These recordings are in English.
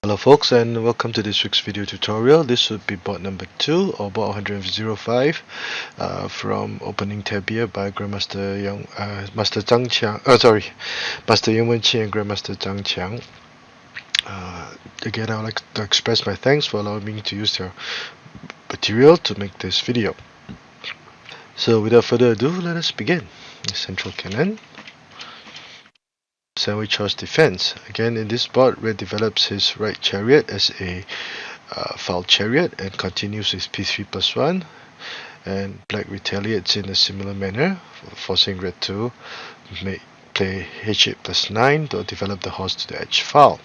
Hello folks, and welcome to this week's video tutorial. This would be bot number 2 or bot 105 from opening Tabia by Grandmaster Master Zhang Qiang. Master Wenqing and Grandmaster Zhang Qiang. Again, I would like to express my thanks for allowing me to use their material to make this video. So without further ado, let us begin. Central cannon. Sandwich horse defense. Again, in this bot, red develops his right chariot as a foul chariot and continues with p3+1, and black retaliates in a similar manner, forcing red to play h8+9 to develop the horse to the edge foul.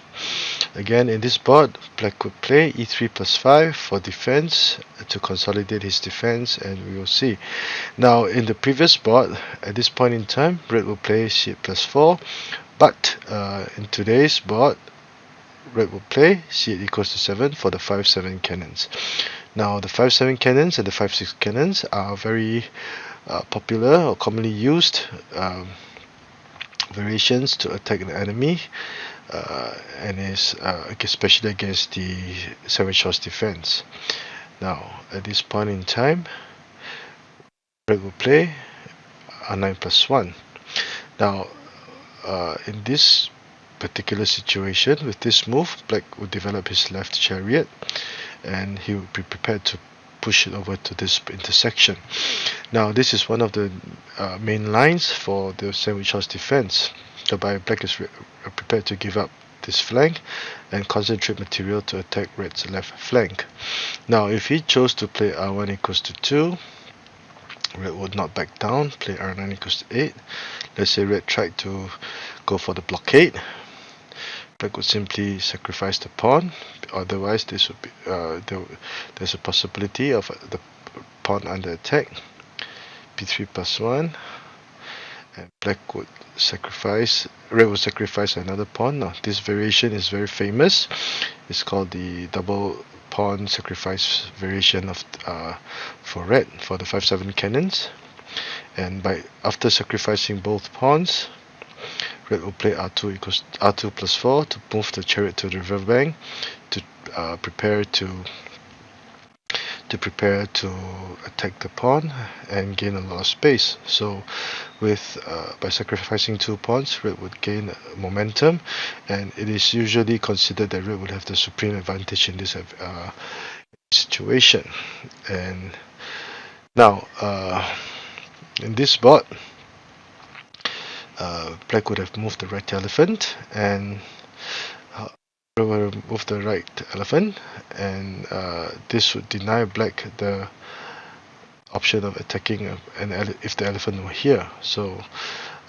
Again, in this bot, black could play e3+5 for defense to consolidate his defense, and we will see. Now, in the previous bot, at this point in time, red will play c8+4, but in today's bot, red will play c8 equals to 7 for the 5-7 cannons. Now, the 5-7 cannons and the 5-6 cannons are very popular or commonly used variations to attack the enemy, and is especially against the sandwich horse defense. Now, at this point in time, red will play r9+1. Now, in this particular situation, with this move, black would develop his left chariot, and he would be prepared to push it over to this intersection. Now, this is one of the main lines for the sandwich horse defense, whereby black is prepared to give up this flank and concentrate material to attack red's left flank. Now, if he chose to play r1 equals to 2, red would not back down, play r9 equals to 8. Let's say red tried to go for the blockade. Black would simply sacrifice the pawn. Otherwise, this would be there's a possibility of the pawn under attack. b3+1, and black would sacrifice. Red would sacrifice another pawn. Now, this variation is very famous. It's called the double pawn sacrifice variation of for red for the 5-7 cannons. And after sacrificing both pawns, red will play r2+4 to move the chariot to the riverbank to prepare to attack the pawn and gain a lot of space. So, by sacrificing 2 pawns, red would gain momentum, and it is usually considered that red would have the supreme advantage in this situation. And now, in this bot, black would have moved the right elephant, and red would have moved the right elephant, and this would deny black the option of attacking if the elephant were here. So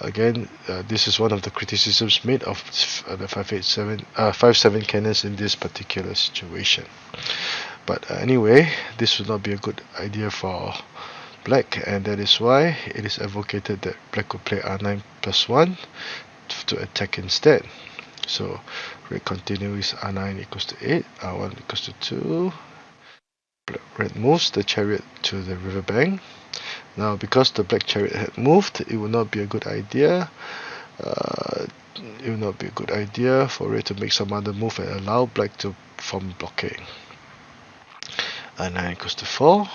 again, this is one of the criticisms made of the 5-7 cannons in this particular situation. But anyway, this would not be a good idea for black, and that is why it is advocated that black would play r9+1 to attack instead. So red continues r9 equals to 8, r1 equals to 2. Red moves the chariot to the riverbank. Now, because the black chariot had moved, it would not be a good idea. It would not be a good idea for red to make some other move and allow black to form blockade. r9 equals to 4.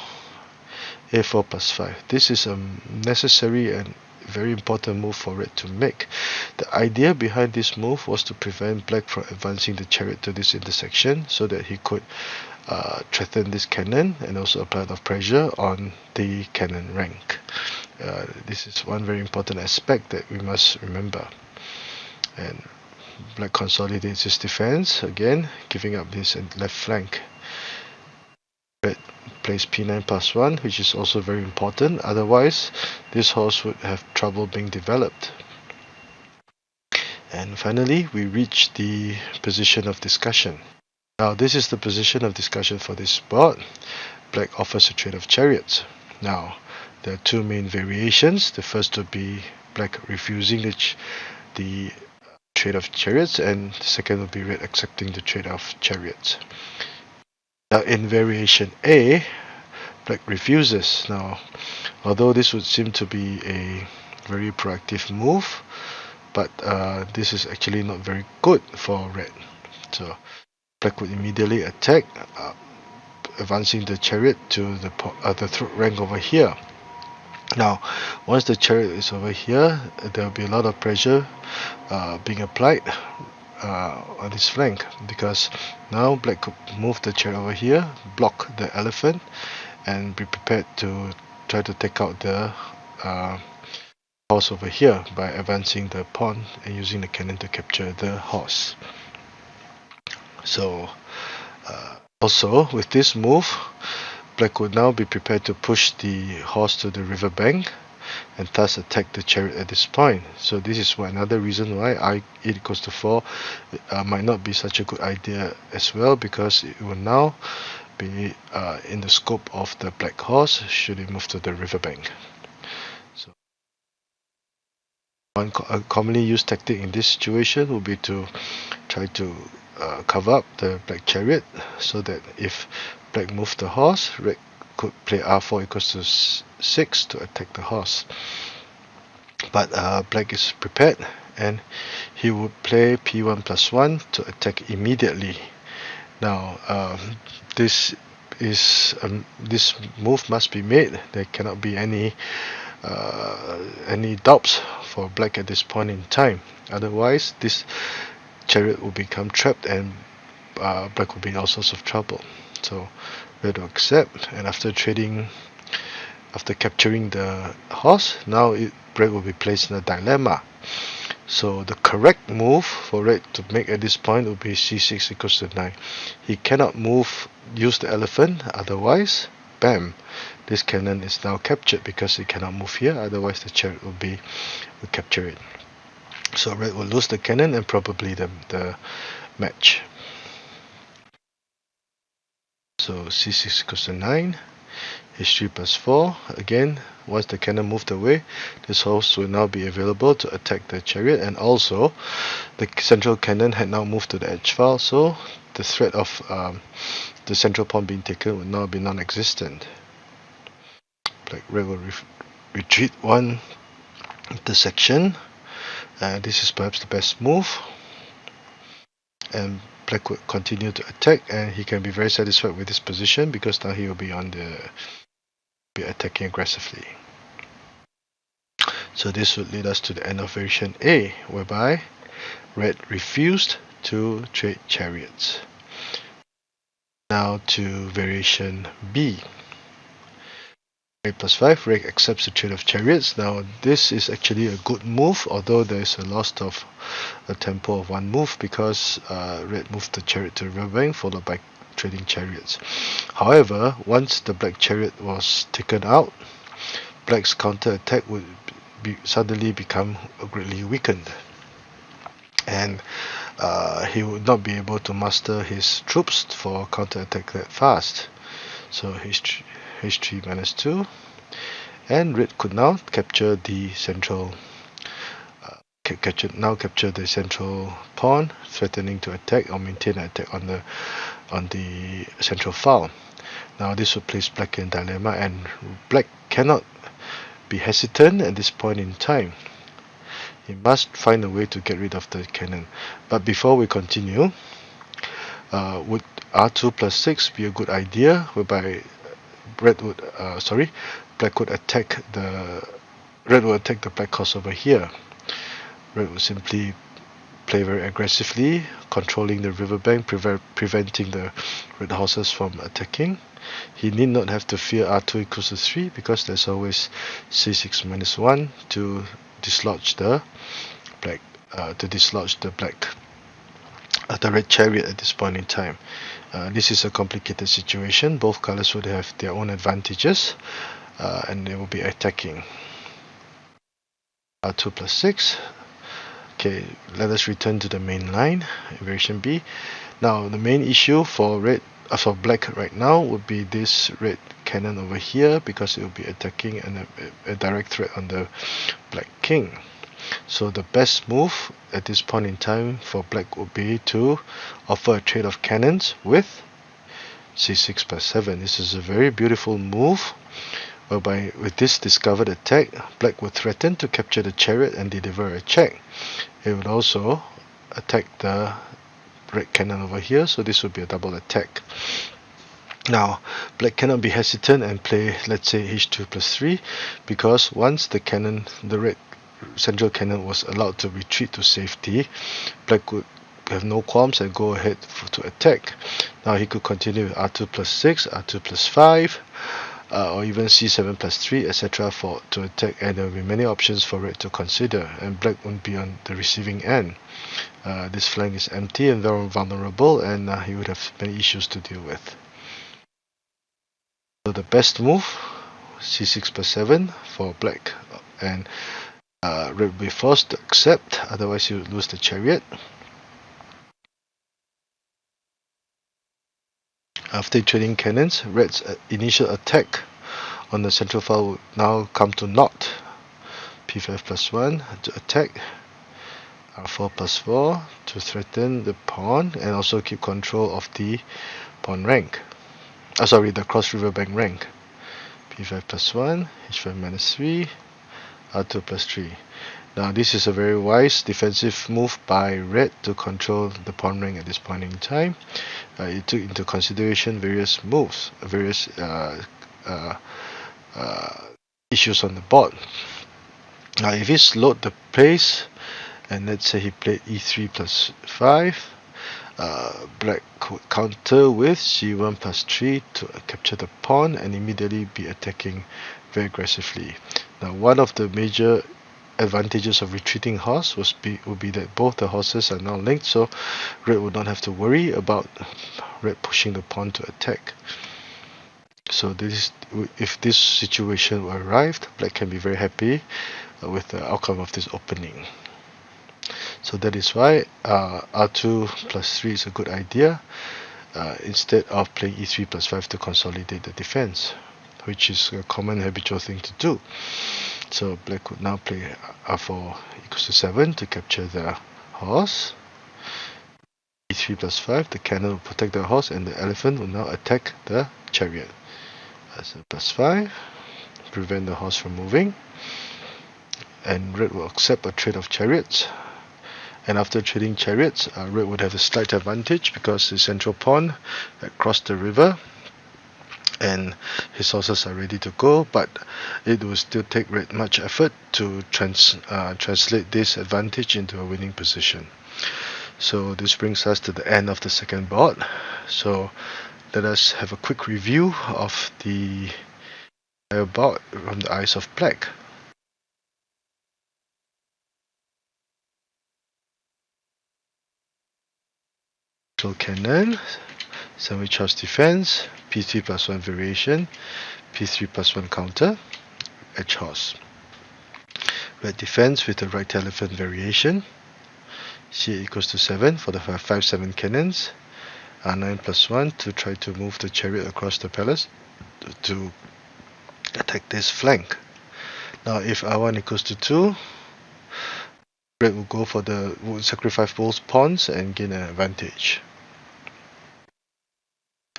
a4+5. This is a necessary and very important move for red to make. The idea behind this move was to prevent black from advancing the chariot to this intersection, so that he could threaten this cannon and also apply a lot of pressure on the cannon rank. This is one very important aspect that we must remember. And black consolidates his defense, again giving up this left flank. Red plays p9+1, which is also very important. Otherwise, this horse would have trouble being developed. And finally, we reach the position of discussion. Now, this is the position of discussion for this board. Black offers a trade of chariots. Now, there are 2 main variations. The first would be black refusing the trade of chariots, and the second would be red accepting the trade of chariots. Now, in variation A, black refuses. Now, although this would seem to be a very proactive move, but this is actually not very good for red. So black would immediately attack, advancing the chariot to the throat rank over here. Now, once the chariot is over here, there will be a lot of pressure being applied on this flank, because now black could move the chariot over here, block the elephant, and be prepared to try to take out the horse over here by advancing the pawn and using the cannon to capture the horse. So also with this move, black would now be prepared to push the horse to the river bank and thus attack the chariot at this point. So this is another reason why I equals to 4 might not be such a good idea as well, because it will now be in the scope of the black horse should it move to the river bank. So one commonly used tactic in this situation would be to try to cover up the black chariot, so that if black moved the horse, red could play r4 equals to 6 to attack the horse. But black is prepared, and he would play p1 plus 1 to attack immediately. Now this move must be made. There cannot be any doubts for black at this point in time. Otherwise, this chariot will become trapped, and black will be in all sorts of trouble. So red will accept, and after capturing the horse, now red will be placed in a dilemma. So the correct move for red to make at this point would be c6 equals to 9. He cannot use the elephant, otherwise, bam, this cannon is now captured because it cannot move here, otherwise the chariot will capture it. So red will lose the cannon and probably the match. So c6 equals to 9, h3 plus 4. Again, once the cannon moved away, this horse will now be available to attack the chariot, and also the central cannon had now moved to the edge file, so the threat of the central pawn being taken would now be non-existent. Red will retreat one intersection. This is perhaps the best move, and black would continue to attack, and he can be very satisfied with this position because now he will be attacking aggressively. So this would lead us to the end of variation A, whereby red refused to trade chariots. Now to variation B. Red plus 5, red accepts the trade of chariots. Now this is actually a good move, although there is a loss of a tempo of one move, because red moved the chariot to the river bank followed by trading chariots. However, once the black chariot was taken out, black's counter attack would suddenly become greatly weakened, and he would not be able to muster his troops for counter attack that fast. So h3 minus 2, and red could now capture the central pawn, threatening to attack or maintain an attack on the central file. Now this will place black in dilemma, and black cannot be hesitant at this point in time. He must find a way to get rid of the cannon. But before we continue, would r2 plus 6 be a good idea, whereby black would attack the black horse over here? Red would simply play very aggressively, controlling the riverbank, preventing the red horses from attacking. He need not have to fear r2 equals to 3, because there's always c6 minus 1 to dislodge the red chariot at this point in time. This is a complicated situation. Both colors would have their own advantages, and they will be attacking. r2 plus 6. Okay, let us return to the main line, variation B. Now the main issue for black right now would be this red cannon over here, because it will be attacking and a direct threat on the black king. So the best move at this point in time for black would be to offer a trade of cannons with c6 plus 7. This is a very beautiful move, whereby with this discovered attack, black would threaten to capture the chariot and deliver a check. It would also attack the red cannon over here, so this would be a double attack. Now, black cannot be hesitant and play, let's say, h2 plus 3, because once the cannon, the red central cannon was allowed to retreat to safety, black would have no qualms and go ahead to attack. Now he could continue with r2 plus 6, r2 plus 5, or even c7 plus 3, etc. to attack, and there will be many options for red to consider, and black won't be on the receiving end. This flank is empty and very vulnerable, and he would have many issues to deal with. So the best move, c6 plus 7 for black, and red will be forced to accept, otherwise he would lose the chariot. After trading cannons, red's initial attack on the central file would now come to naught. p5 plus 1 to attack, r4 plus 4 to threaten the pawn and also keep control of the pawn rank. The cross riverbank rank. p5 plus 1, h5 minus 3, r2 plus 3. Now this is a very wise defensive move by red to control the pawn rank at this point in time. It took into consideration various moves, various issues on the board. Now if he slowed the pace, and let's say he played e3 plus 5, black could counter with c1 plus 3 to capture the pawn and immediately be attacking very aggressively. Now one of the major advantages of retreating horse would be that both the horses are now linked, so red would not have to worry about red pushing the pawn to attack. So if this situation were arrived, black can be very happy with the outcome of this opening. So that is why r2 plus 3 is a good idea, instead of playing e3 plus 5 to consolidate the defense, which is a common habitual thing to do. So black would now play r4 equals to 7 to capture the horse. e3 plus 5, the cannon will protect the horse, and the elephant will now attack the chariot. So plus 5, prevent the horse from moving, and red will accept a trade of chariots. And after trading chariots, red would have a slight advantage because the central pawn had crossed the river and his horses are ready to go, but it will still take red much effort to translate this advantage into a winning position. So this brings us to the end of the second board. So let us have a quick review of the entire board from the eyes of black. Cannon, sandwich house defense, p3 plus 1 variation, p3 plus 1 counter, edge horse. Red defense with the right elephant variation, c equals to 7 for the 5-7 cannons, r9 plus 1 to try to move the chariot across the palace to attack this flank. Now if r1 equals to 2, red will sacrifice both pawns and gain an advantage.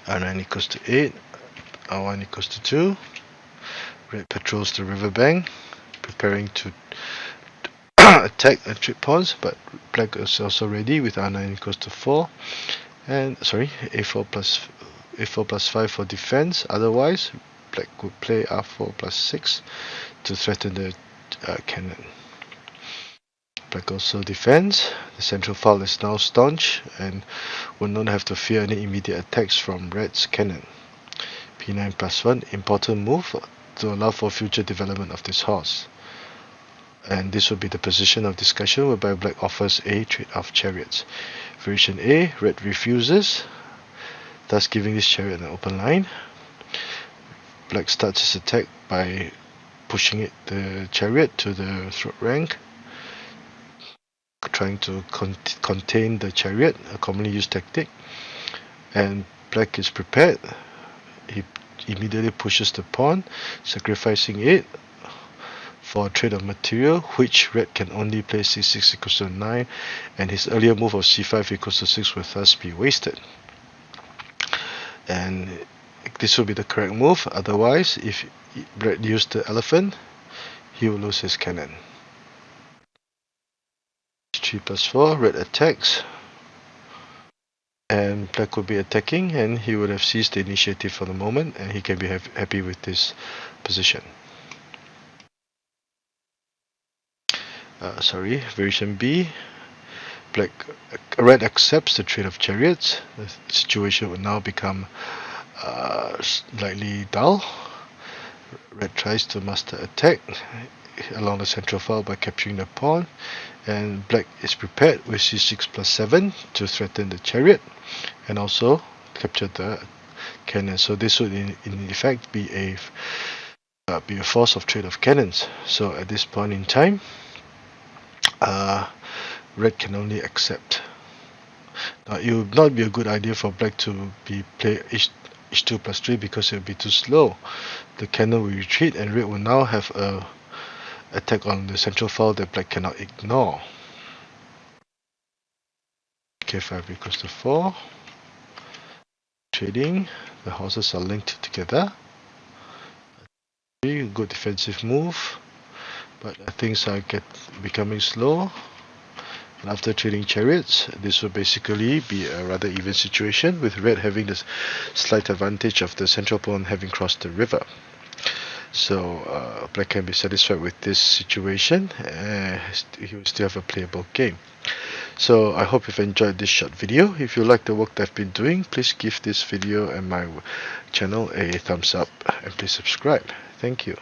r9 equals to 8, r1 equals to 2, red patrols the riverbank, preparing to attack and trip pawns, but black is also ready with r9 equals to 4, and a4 plus 5 for defense. Otherwise, black would play r4 plus 6 to threaten the cannon. Black also defends. The central file is now staunch and will not have to fear any immediate attacks from red's cannon. p9 plus 1, important move to allow for future development of this horse. And this will be the position of discussion whereby black offers a trade of chariots. Variation A, red refuses, thus giving this chariot an open line. Black starts his attack by pushing the chariot to the throat rank, trying to contain the chariot, a commonly used tactic. And black is prepared. He immediately pushes the pawn, sacrificing it for a trade of material, which red can only play c6 equals to 9, and his earlier move of c5 equals to 6 will thus be wasted. And this will be the correct move. Otherwise, if red used the elephant, he will lose his cannon. 3 plus 4, red attacks. and black will be attacking, and he would have seized the initiative for the moment, and he can be happy with this position. Variation B. Red accepts the trade of chariots. The situation will now become slightly dull. Red tries to master attack along the central file by capturing the pawn, and black is prepared with c6 plus 7 to threaten the chariot and also capture the cannon. So this would in effect be a force of trade of cannons. So at this point in time, red can only accept. Now it would not be a good idea for black to play h2 plus 3 because it will be too slow. The cannon will retreat, and red will now have a attack on the central file that black cannot ignore. k5 equals to 4. Trading. The horses are linked together. Good defensive move, but things are becoming slow. And after trading chariots, this will basically be a rather even situation, with red having the slight advantage of the central pawn having crossed the river. So black can be satisfied with this situation, and he will still have a playable game. So I hope you've enjoyed this short video. If you like the work that I've been doing, please give this video and my channel a thumbs up, and please subscribe. Thank you.